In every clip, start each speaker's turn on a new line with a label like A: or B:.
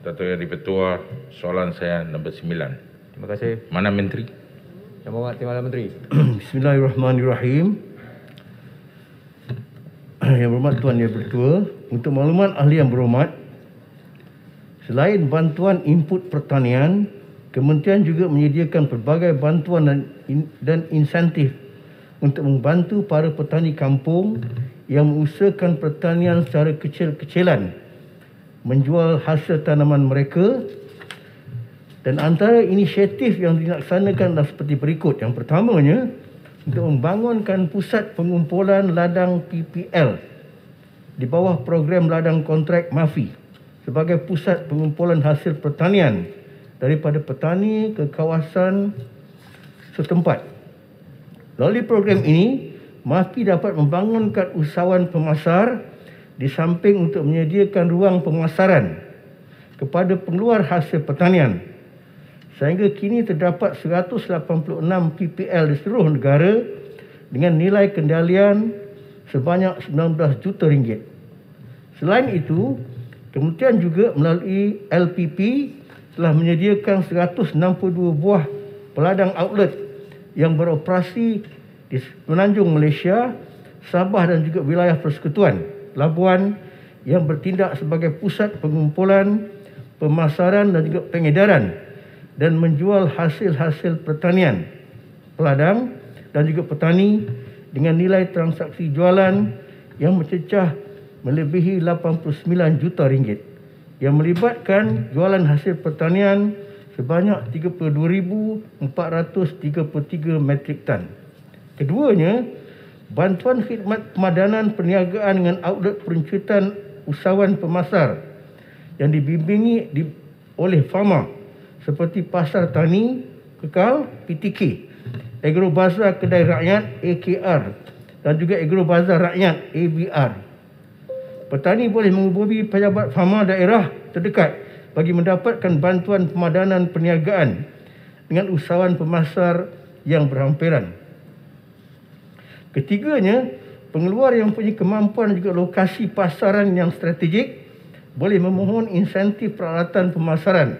A: Datuk Yang Di-Pertua, soalan saya nombor 9.
B: Terima kasih.
A: Mana Menteri?
B: Yang Berhormat Timbalan Menteri.
C: Bismillahirrahmanirrahim. Yang berhormat Tuan Yang Bertua, untuk makluman ahli yang berhormat, selain bantuan input pertanian, Kementerian juga menyediakan pelbagai bantuan dan insentif untuk membantu para petani kampung yang mengusahakan pertanian secara kecil-kecilan menjual hasil tanaman mereka, dan antara inisiatif yang dilaksanakan adalah seperti berikut. Yang pertamanya, untuk membangunkan pusat pengumpulan ladang PPL di bawah program ladang kontrak MAFI sebagai pusat pengumpulan hasil pertanian daripada petani ke kawasan setempat. Melalui program ini, MAFI dapat membangunkan usahawan pemasar di samping untuk menyediakan ruang pemasaran kepada pengeluar hasil pertanian. Sehingga kini terdapat 186 PPL di seluruh negara dengan nilai kendalian sebanyak 19 juta ringgit. Selain itu, Kementerian juga melalui LPP telah menyediakan 162 buah peladang outlet yang beroperasi di Semenanjung Malaysia, Sabah dan juga wilayah persekutuan Labuan yang bertindak sebagai pusat pengumpulan, pemasaran dan juga pengedaran dan menjual hasil-hasil pertanian, peladang dan juga petani dengan nilai transaksi jualan yang mencecah melebihi 89 juta ringgit yang melibatkan jualan hasil pertanian sebanyak 32,433 metrik tan. Keduanya, bantuan khidmat pemadanan perniagaan dengan outlet perancutan usahawan pemasar yang dibimbingi oleh Fama seperti Pasar Tani Kekal PTK, Agro Bazar Kedai Rakyat AKR dan juga Agro Bazar Rakyat ABR. Petani boleh menghubungi pejabat Fama daerah terdekat bagi mendapatkan bantuan pemadanan perniagaan dengan usahawan pemasar yang berhampiran. Ketiganya, pengeluar yang punya kemampuan dan juga lokasi pasaran yang strategik boleh memohon insentif peralatan pemasaran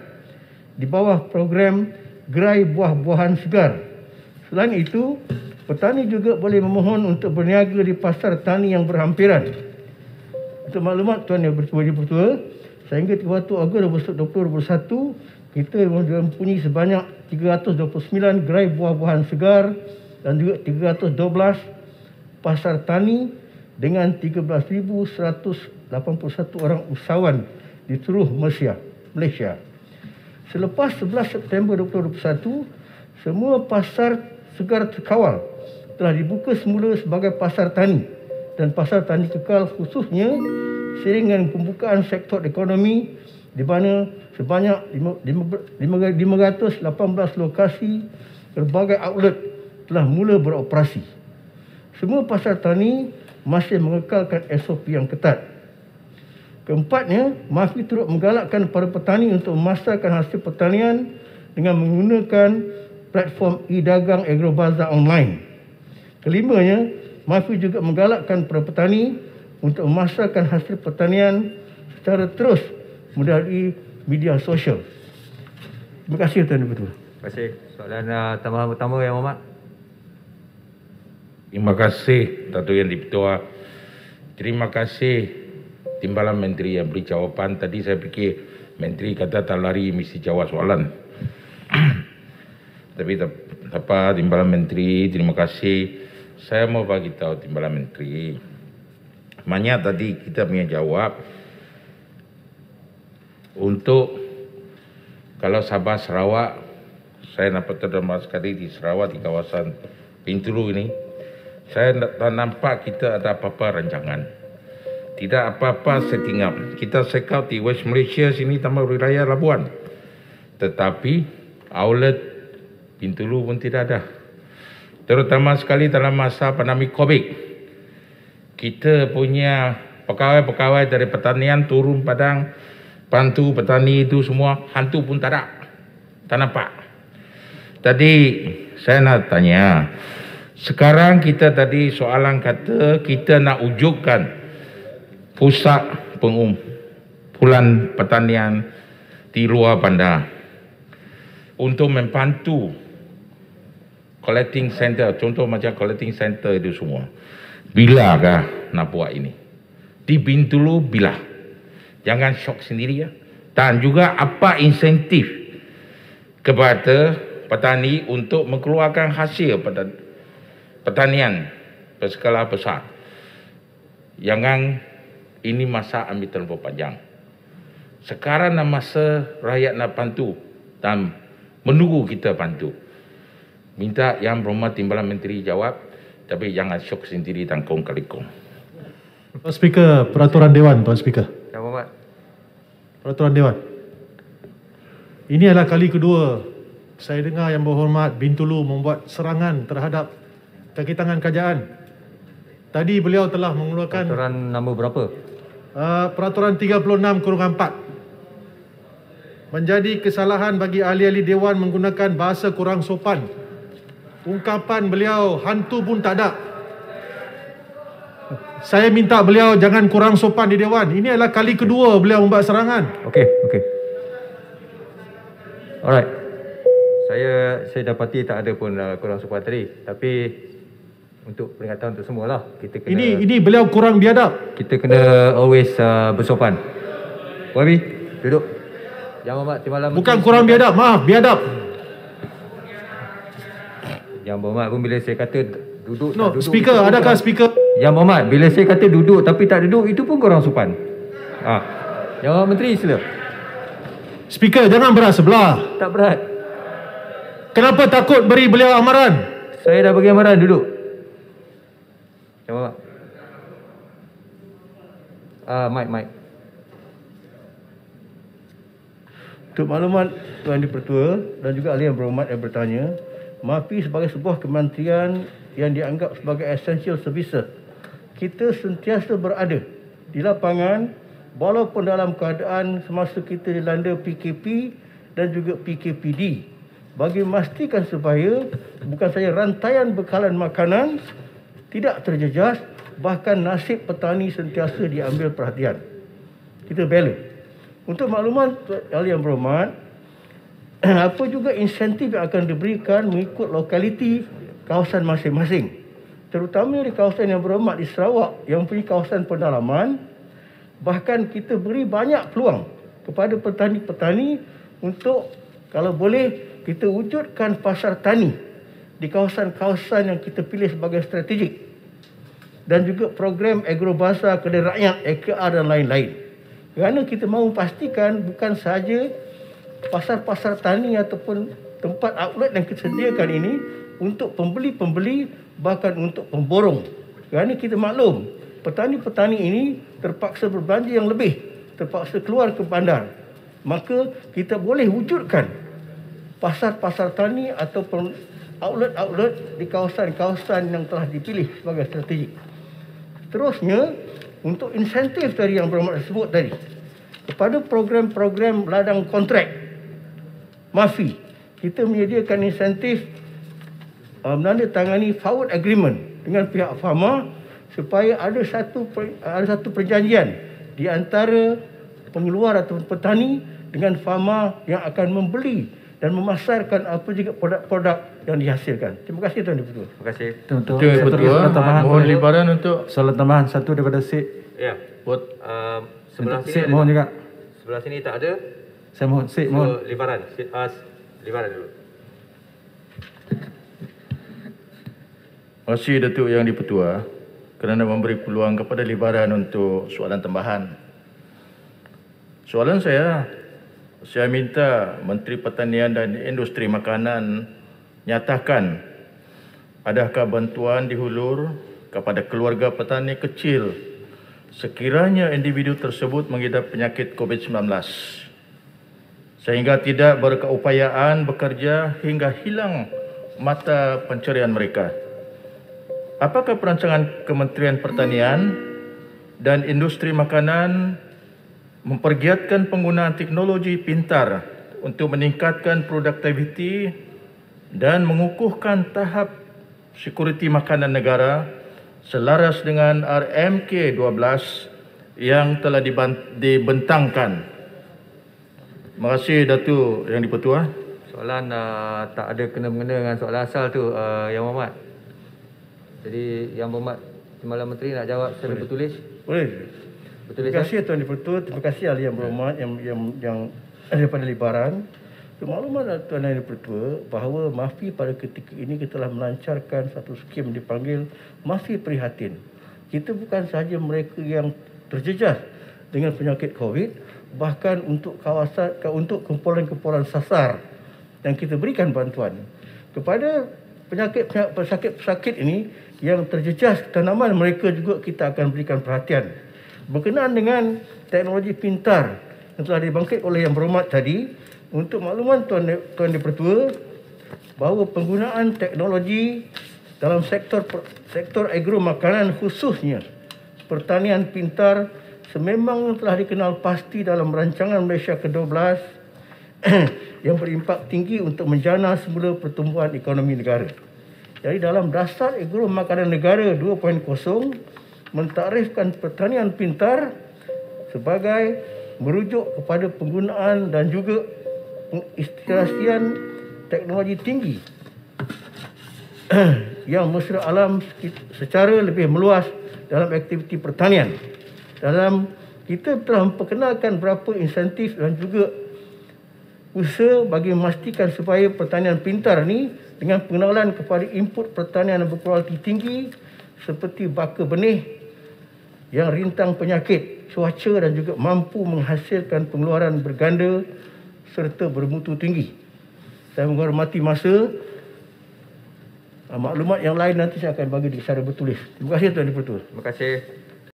C: di bawah program Gerai Buah-Buahan Segar. Selain itu, petani juga boleh memohon untuk berniaga di pasar tani yang berhampiran. Untuk maklumat Tuan Yang Bertua, sehingga 31 Ogos 2021, kita mempunyai sebanyak 329 gerai buah-buahan segar dan juga 312 pasar tani dengan 13,181 orang usahawan di seluruh Malaysia. Selepas 11 September 2021, semua pasar segar terkawal telah dibuka semula sebagai pasar tani dan pasar tani kekal, khususnya seiring dengan pembukaan sektor ekonomi di mana sebanyak 518 lokasi berbagai outlet telah mula beroperasi. Semua pasar tani masih mengekalkan SOP yang ketat. Keempatnya, MAFI turut menggalakkan para petani untuk memasarkan hasil pertanian dengan menggunakan platform e-dagang Agrobazar online. Kelimanya, MAFI juga menggalakkan para petani untuk memasarkan hasil pertanian secara terus melalui media sosial. Terima kasih Tuan Yang Bertua.
B: Terima kasih. Soalan tambahan pertama Yang Berhormat.
A: Terima kasih Datuk Yang Di-Pertua. Terima kasih Timbalan Menteri yang beri jawapan. Tadi saya fikir Menteri kata tak lari mesti jawab soalan. Tapi tak apa, Timbalan Menteri, terima kasih. Saya mau bagi tahu Timbalan Menteri. Banyak tadi kita punya jawab untuk kalau Sabah Sarawak, saya nampak terdapat sekali di Sarawak di kawasan Pintulu ini. Saya tak nampak kita ada apa-apa rancangan. Tidak apa-apa setting up. Kita check out di West Malaysia sini tambah wilayah Labuan. Tetapi outlet Pintulu pun tidak ada. Terutama sekali dalam masa pandemik COVID. Kita punya pegawai-pegawai dari pertanian turun padang, bantu petani itu semua, hantu pun tak ada. Tak nampak. Tadi saya nak tanya, sekarang kita tadi soalan kata kita nak wujudkan pusat pengumpulan pertanian di luar bandar untuk membantu collecting center, contoh macam collecting center itu semua. Bilakah nak buat ini? Di Bintulu bila? Jangan syok sendiri ya. Dan juga apa insentif kepada petani untuk mengeluarkan hasil pertanian berskala besar. Jangan ini masa ambil terlalu panjang. Sekarang masa rakyat nak bantu dan menunggu kita bantu. Minta Yang Berhormat Timbalan Menteri jawab, tapi jangan syok sendiri dan kong kali kong.
D: Tuan Speaker, peraturan Dewan, Tuan Speaker.
B: Yang Berhormat.
D: Peraturan Dewan. Ini adalah kali kedua saya dengar Yang Berhormat Bintulu membuat serangan terhadap kaki tangan kerajaan. Tadi beliau telah mengeluarkan
B: Peraturan nombor berapa?
D: peraturan 36/4. Menjadi kesalahan bagi ahli-ahli Dewan menggunakan bahasa kurang sopan. Ungkapan beliau hantu pun tak ada. Saya minta beliau jangan kurang sopan di Dewan. Ini adalah kali kedua beliau membuat serangan.
B: Okey. Alright. Saya dapati tak ada pun kurang sopan tadi. Tapi untuk peringatan untuk semualah, kita kena
D: Ini beliau kurang biadab.
B: kita kena always bersopan. Wabi, duduk. Yang Berhormat Timbalan Menteri.
D: Bukan kurang biadab, maaf, biadab.
B: Yang Berhormat pun bila saya kata duduk
D: No,
B: tak duduk.
D: speaker,
B: itu pun
D: adakah
B: kurang-
D: speaker?
B: Yang Berhormat, bila saya kata duduk tapi tak duduk, itu pun kurang sopan. Yang Berhormat Menteri sila.
D: Speaker, jangan berat sebelah.
B: Tak berat.
D: Kenapa takut beri beliau amaran?
B: Saya dah bagi amaran, duduk. Yang Berhormat. Mic.
C: Untuk maklumat Tuan Di-Pertua dan juga ahli yang berhormat yang bertanya, MAFI sebagai sebuah kementerian yang dianggap sebagai essential services, kita sentiasa berada di lapangan walaupun dalam keadaan semasa kita dilanda PKP dan juga PKPD bagi memastikan supaya bukan saja rantaian bekalan makanan tidak terjejas, bahkan nasib petani sentiasa diambil perhatian. Kita bela. Untuk makluman ahli yang berhormat, apa juga insentif yang akan diberikan mengikut lokaliti kawasan masing-masing. Terutama di kawasan yang berhormat di Sarawak yang mempunyai kawasan pendalaman, bahkan kita beri banyak peluang kepada petani-petani untuk kalau boleh kita wujudkan pasar tani di kawasan-kawasan yang kita pilih sebagai strategik dan juga program agrobazar kedai rakyat AKR dan lain-lain. Kerana kita mahu pastikan bukan sahaja pasar-pasar tani ataupun tempat outlet yang kita sediakan ini untuk pembeli-pembeli, bahkan untuk pemborong. Kerana kita maklum, petani-petani ini terpaksa berbelanja yang lebih, terpaksa keluar ke bandar. Maka kita boleh wujudkan pasar-pasar tani ataupun outlet-outlet di kawasan-kawasan yang telah dipilih sebagai strategik. Seterusnya, untuk insentif tadi yang berhormat sebut tadi, kepada program-program ladang kontrak MAFI, kita menyediakan insentif menandatangani forward agreement dengan pihak farma supaya ada satu perjanjian di antara pengeluar atau petani dengan farma yang akan membeli dan memasarkan apa juga produk-produk yang dihasilkan. Terima kasih Tuan Di-Pertua.
B: Terima kasih.
E: Untuk soalan tambahan,
F: mohon libaran untuk
E: soalan tambahan satu daripada Sik.
B: Ya. Sebelah
E: Untuk
B: sini
E: Sik
B: ada
E: mohon
B: tak?
E: juga.
B: Sebelah sini tak ada.
E: Saya mohon Sik mohon.
B: So, libaran. Libaran dulu.
F: Terima kasih Datuk Yang Di-Pertua kerana memberi peluang kepada libaran untuk soalan tambahan. Soalan saya minta Menteri Pertanian dan Industri Makanan nyatakan adakah bantuan dihulur kepada keluarga petani kecil sekiranya individu tersebut mengidap penyakit COVID-19 sehingga tidak berkeupayaan bekerja hingga hilang mata pencarian mereka. Apakah perancangan Kementerian Pertanian dan Industri Makanan mempergiatkan penggunaan teknologi pintar untuk meningkatkan produktiviti dan mengukuhkan tahap sekuriti makanan negara selaras dengan RMK 12 yang telah dibentangkan. Terima kasih Datuk Yang di-Pertua.
B: Soalan tak ada kena-mengena dengan soalan asal tu, Yang Berhormat. Jadi Yang Berhormat Timbalan Menteri nak jawab secara bertulis.
C: Boleh.
B: Bertulis.
C: Terima kasih Tuan Di-Pertua, terima kasih ahli yang berhormat yang daripada Libaran. Untuk maklumat Tuan Yang Di-Pertua bahawa MAFI pada ketika ini kita telah melancarkan satu skim dipanggil MAFI Prihatin. Kita bukan sahaja mereka yang terjejas dengan penyakit COVID, bahkan untuk kawasan, untuk kumpulan-kumpulan sasar yang kita berikan bantuan kepada pesakit ini yang terjejas tanaman, mereka juga kita akan berikan perhatian. Berkenaan dengan teknologi pintar yang telah dibangkit oleh Yang Berhormat tadi, untuk makluman Tuan Di-Pertua bahawa penggunaan teknologi dalam sektor agro makanan, khususnya pertanian pintar, sememang telah dikenal pasti dalam rancangan Malaysia ke-12 yang berimpak tinggi untuk menjana semula pertumbuhan ekonomi negara. Jadi dalam dasar agro makanan negara 2.0 mentarifkan pertanian pintar sebagai merujuk kepada penggunaan dan juga penginstalasian teknologi tinggi yang mesra alam secara lebih meluas dalam aktiviti pertanian. Dalam kita telah memperkenalkan berapa insentif dan juga usaha bagi memastikan supaya pertanian pintar ni dengan pengenalan kepada input pertanian yang berkualiti tinggi seperti baka benih yang rintang penyakit, cuaca dan juga mampu menghasilkan pengeluaran berganda serta bermutu tinggi. Saya menghormati masa. Maklumat yang lain nanti saya akan bagi secara bertulis. Terima kasih Tuan Di-Pertua.
B: Terima kasih.